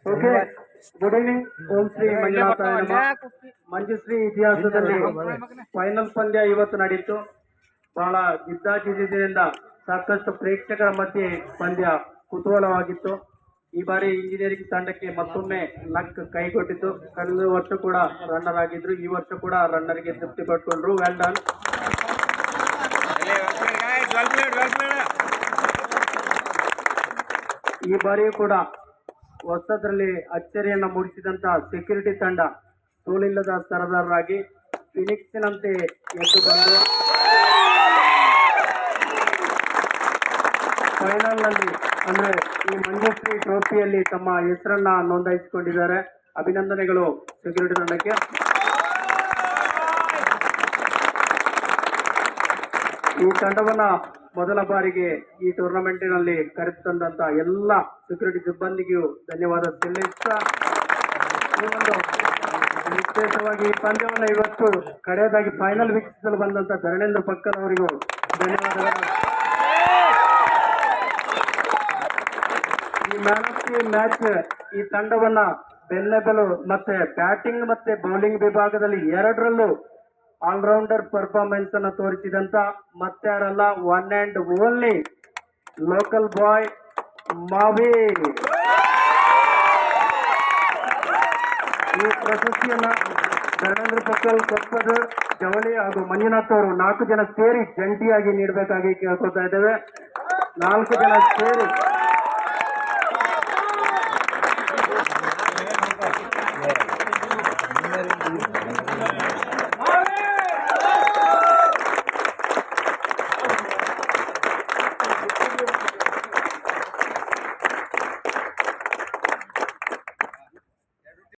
Okay, good evening. ಓಂ ಶ್ರೀ ಮಂಜುನಾಥಾಯ ನಮಃ. ಮಂಜುಶ್ರೀ ಇತಿಹಾಸದಲ್ಲಿ ಫೈನಲ್ ಪಂದ್ಯ ಇವತ್ತು ನಡೆಯಿತು. ಬಹಳ ಜಿದ್ದಾಜಿದ್ದಿನಿಂದ ಸಾಕಷ್ಟು ಪ್ರೇಕ್ಷಕರ ಮಧ್ಯೆ ಪಂದ್ಯ ಕುತೂಹಲವಾಗಿತ್ತು. ಈ ಬಾರಿ ಇಂಜಿನಿಯರಿಂಗ್ ತಂಡಕ್ಕೆ ಮತ್ತೊಮ್ಮೆ ಲಕ್ ಕೈಗೊಟ್ಟಿದ್ದು. ಕಳೆದ ವರ್ಷ ಕೂಡ ರನ್ನರ್ ಆಗಿದ್ರು, ಈ ವರ್ಷ ಕೂಡ ರನ್ನರ್ಗೆ ತೃಪ್ತಿ ಪಟ್ಕೊಂಡ್ರು. Well done. ಈ ಬಾರಿಯೂ ಕೂಡ ಹೊಸದ್ರಲ್ಲಿ ಅಚ್ಚರಿಯನ್ನ ಮೂಡಿಸಿದಂತ ಸೆಕ್ಯೂರಿಟಿ ತಂಡ ಸೋಲಿಲ್ಲದ ಸರದಾರರಾಗಿ ಫಿನಿಕ್ಸ್ನಂತೆ ಎದ್ದು ಬಂದು ಫೈನಲ್ ನಲ್ಲಿ ಅಂದ್ರೆ ಈ ಮಂಜುಶ್ರೀ ಟ್ರೋಫಿಯಲ್ಲಿ ತಮ್ಮ ಹೆಸರನ್ನ ನೋಂದಾಯಿಸಿಕೊಂಡಿದ್ದಾರೆ. ಅಭಿನಂದನೆಗಳು ಸೆಕ್ಯೂರಿಟಿ ತಂಡಕ್ಕೆ. ಈ ತಂಡವನ್ನ ಮೊದಲ ಬಾರಿಗೆ ಈ ಟೂರ್ನಮೆಂಟಿನಲ್ಲಿ ಕರೆತಂದಂತ ಎಲ್ಲ ಸೆಕ್ಯೂರಿಟಿ ಸಿಬ್ಬಂದಿಗೂ ಧನ್ಯವಾದ ಸಲ್ಲಿಸ್ತಾ, ಈ ಒಂದು ವಿಶೇಷವಾಗಿ ಈ ಪಂದ್ಯವನ್ನು ಇವತ್ತು ಕಡೆಯದಾಗಿ ಫೈನಲ್ ವೀಕ್ಷಿಸಲು ಬಂದಂತ ಧರಣೇಂದ್ರ ಪಕ್ಕಲ್ ಅವರಿಗೂ ಧನ್ಯವಾದಗಳು. ಈ ಮ್ಯಾನ್ ಆಫ್ ದಿ ಮ್ಯಾಚ್ ಈ ತಂಡವನ್ನ ಬೆನ್ನೆಬಲು ಮತ್ತೆ ಬ್ಯಾಟಿಂಗ್ ಮತ್ತೆ ಬೌಲಿಂಗ್ ವಿಭಾಗದಲ್ಲಿ ಎರಡರಲ್ಲೂ ಆಲ್ರೌಂಡರ್ ಪರ್ಫಾರ್ಮೆನ್ಸ್ ಅನ್ನು ತೋರಿಸಿದಂತ ಮತ್ತಾರಲ್ಲ, ಒನ್ ಅಂಡ್ ಓನ್ಲಿ ಲೋಕಲ್ ಬಾಯ್ ಮಾವಿ. ಈ ಪ್ರಶಸ್ತಿಯನ್ನ ಧರ್ಮೇಂದ್ರ ಪಕ್ಕಲ್, ಕೊಪ್ಪದ ಜವಳಿ ಹಾಗೂ ಮಂಜುನಾಥ್ ಅವರು 4 ಜನ ಸೇರಿ ಜಂಟಿಯಾಗಿ ನೀಡಬೇಕಾಗಿ ಕೇಳ್ಕೊತಾ ಇದ್ದೇವೆ. 4 ಜನ ಸೇರಿ